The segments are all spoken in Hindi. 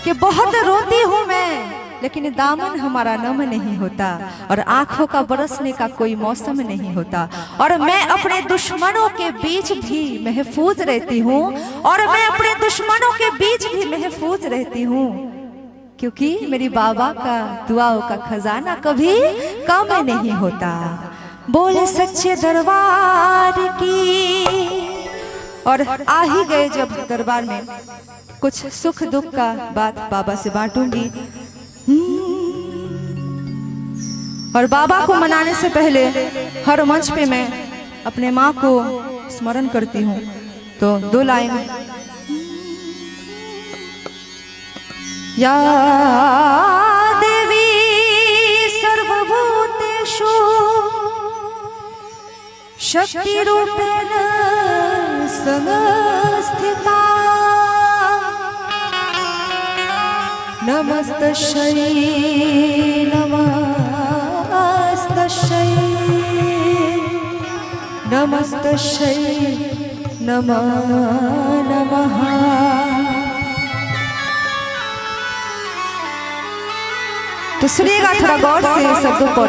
कि बहुत रोती हूँ मैं लेकिन दामन हमारा नम नहीं होता और आंखों का बरसने का कोई मौसम नहीं होता। और मैं अपने दुश्मनों के बीच भी महफूज रहती हूँ और मैं अपने दुश्मनों के बीच भी महफूज रहती हूँ क्योंकि मेरी बाबा का दुआओं का खजाना कभी कम नहीं होता। बोले सच्चे दरबार की। और आ ही गए जब दरबार में कुछ सुख दुख का बात बाबा से बांटूंगी। और बाबा को मनाने से पहले हर मंच पे मैं अपने माँ को स्मरण करती हूँ तो 2 लाइन। या देवी सर्वभूतेषु शक्ति रूपेण संस्थिता नमस्तस्यै नमस्तस्यै नमः नमः। तो सुनिएगा थोड़ा गौर से शब्दों पर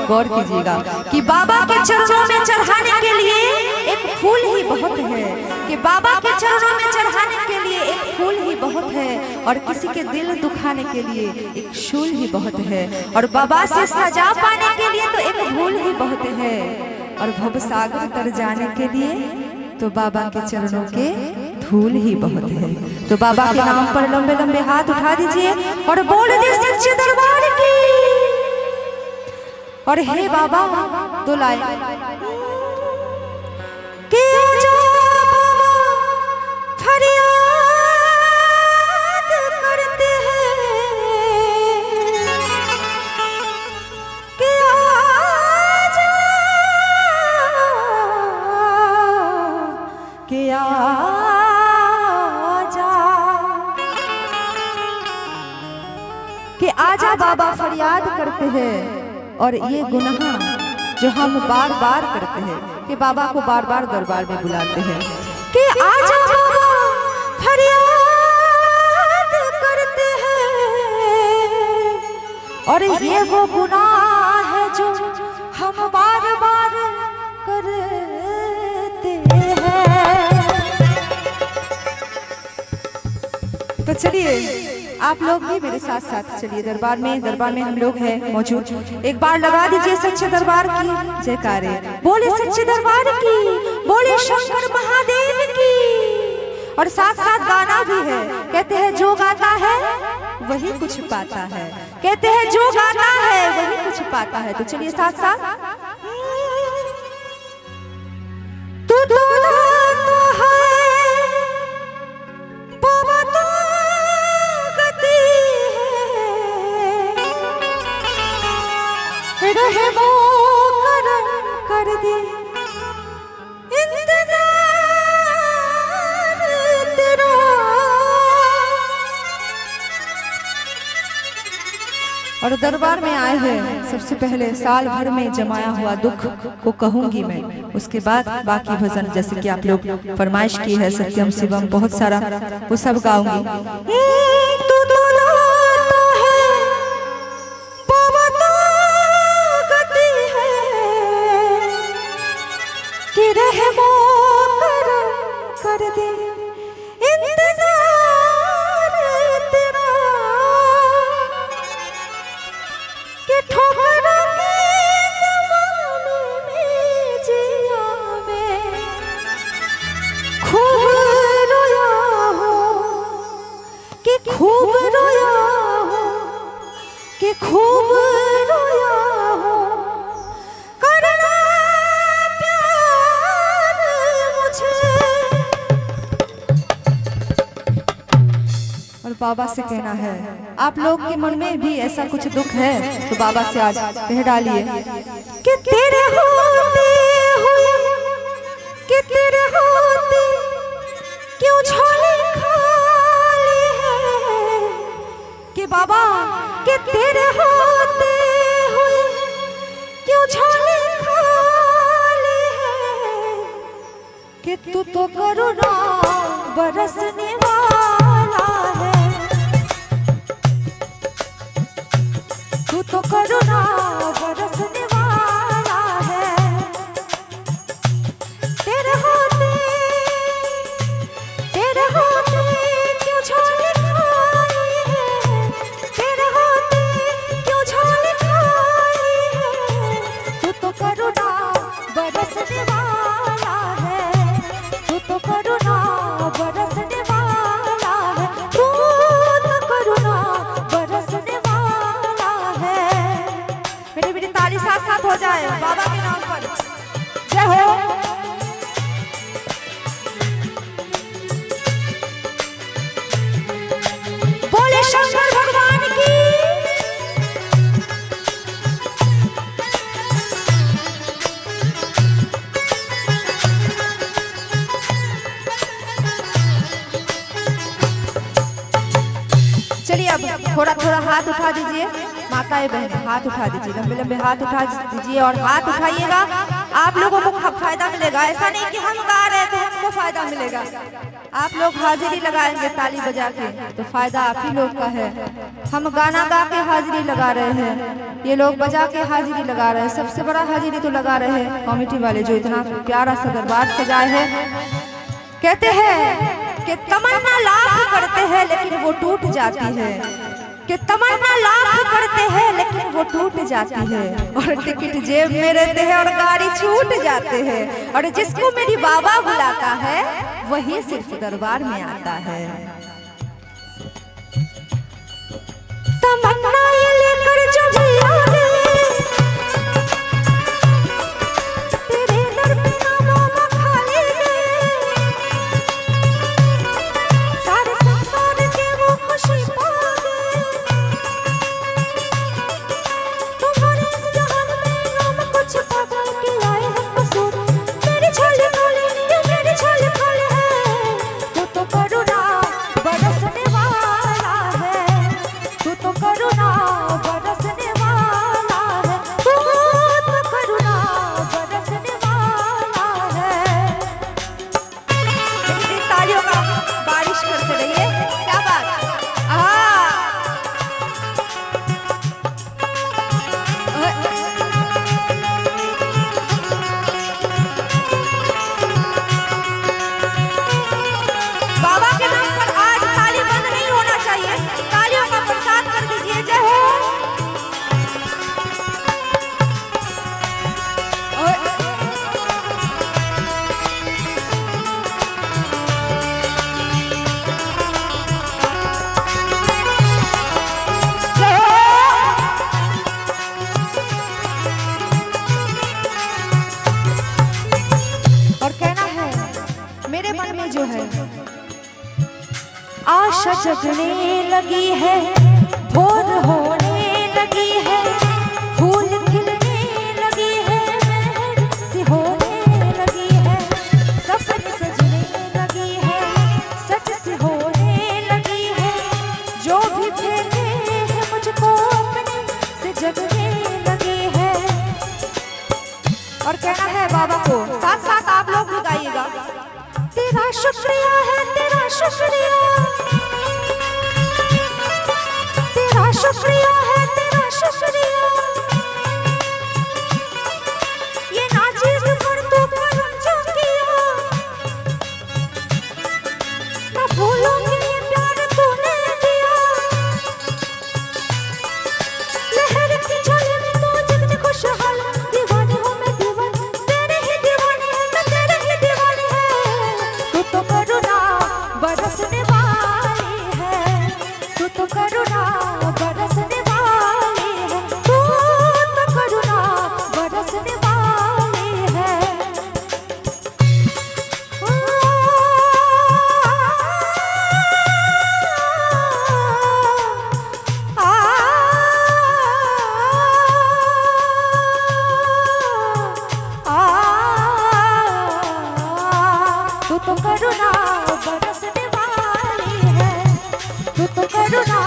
गौर कीजिएगा कि बाबा के चरणों में चढ़ाने के लिए एक फूल ही बहुत है, कि बाबा के चरणों में चढ़ाने के लिए एक फूल ही बहुत है और किसी के दिल दुखाने के लिए एक शूल ही बहुत है और बाबा से सजा पाने के लिए तो एक भूल ही बहुत है और भवसागर तर जाने के लिए तो बाबा के चरणों के धूल ही बहुत है। तो बाबा के नाम पर लंबे लंबे हाथ उठा दीजिए और बोल दे सच्चे दरबार की। और हे बाबा 2 लाइन के आजा बाबा फरियाद करते हैं के आजा के आजा बाबा फरियाद करते हैं। और ये गुनाह जो हम बार बार करते हैं कि बाबा को बार बार दरबार में बुलाते हैं कि आजा बाबा फरियाद करते हैं और ये वो गुनाह है जो हम बार बार करते हैं। तो चलिए आप लोग भी मेरे साथ साथ चलिए दरबार में हम लोग हैं मौजूद। एक बार लगा दीजिए सच्चे दरबार की जयकारे। बोले सच्चे दरबार की, बोले शंकर महादेव की। और साथ साथ गाना भी है, कहते हैं जो गाता है वही कुछ पाता है, कहते हैं जो गाता है वही कुछ पाता है। तो चलिए साथ साथ कर दे इंतजार तेरा। और दरबार में आए हैं सबसे पहले साल भर में जमाया हुआ दुख को कहूंगी मैं, उसके बाद बाकी भजन जैसे कि आप लोग फरमाइश की है सत्यम शिवम बहुत सारा वो सब गाऊंगी। कर दे इंतजार तेरा कि ठोकरा के ज़माने में जिया में खूब रोया हो कि खूब रोया हो कि खूब रोया हो। और बाबा से कहना है, आप लोग के मन में भी ऐसा कुछ दुख है तो बाबा से आज कह डालिए कि तेरे होते हुए कि तेरे होते क्यों झोली खाली है कि बाबा कि तेरे होते हुए क्यों झोली खाली है कि तू तो करुणा बरसने वाला है चलिए अब थोड़ा थोड़ा हाथ उठा दीजिए, माताएं बहनें हाथ उठा दीजिए, लंबे लंबे हाथ उठा दीजिए और हाथ उठाइएगा। आप लोगों को फायदा मिलेगा, ऐसा नहीं कि हम गा रहे हैं तो हमको फायदा मिलेगा। आप लोग हाजिरी लगाएंगे ताली बजा के तो फायदा आप ही लोग का है। हम गाना गा के हाजिरी लगा रहे हैं, ये लोग बजा के हाजिरी लगा रहे हैं। सबसे बड़ा हाजिरी तो लगा रहे हैं कमेटी वाले जो इतना प्यारा सा दरबार सजाए हैं। कहते हैं कि तमन्ना लाख करते हैं लेकिन वो टूट जाती है, कि तमन्ना लाख करते हैं लेकिन वो टूट जाती है। और टिकट जेब में रहते हैं और गाड़ी छूट जाते हैं। और जिसको मेरी बाबा बुलाता है वही सिर्फ दरबार में आता है। तमन्ना ये लेकर जो भी आवे तेरे दर पे नामों का खाली सारे संसार के वो खुशी पावे। तुम्हारे इस जहान में नाम कुछ पागल के आए हैं कसूर। मेरी झोली खोली क्यों मेरी झोली खोली है, तू तो करुणा बरसने वाला है, तू तो करुणा बरसने वाला है, तू तो करुणा बरसने वाला है। लेकिन तालियों का बारिश करते रहिए, क्या बात। बाबा के नाम पर आज ताली बंद नहीं होना चाहिए, तालियों का बरसात कर दीजिए। जय हो। जय हो। और कहना है मेरे मन में जो है आशा जगने लगी है, भोर होने लगी है, फूल खिलने लगी है, महक सी होने लगी है, सपन सजने लगी है, सच सी होने लगी है, जो भी फेंके है मुझको अपने से जगने लगी है। और कहना है बाबा को, साथ साथ आप लोग भी गाइएगा। तेरा शुक्रिया है तेरा शुक्रिया, तेरा शुक्रिया है तेरा शुक्रिया, ये नाचीज पर तू करम जो किया, ना भूलूंगी ये प्यार तूने दिया। लहर की झोली में तू जितनी खुशहाल, दीवानी हूँ मैं दीवानी, तेरे ही दीवानी है मैं तेरे ही दीवानी है। तू तो करुणा बरसने वाली है, तू तो करुणा बरसने वाली है, तू तो करुणा बरसने वाली है। तू तो करुणा बरसने वाली है, तू तो करुणा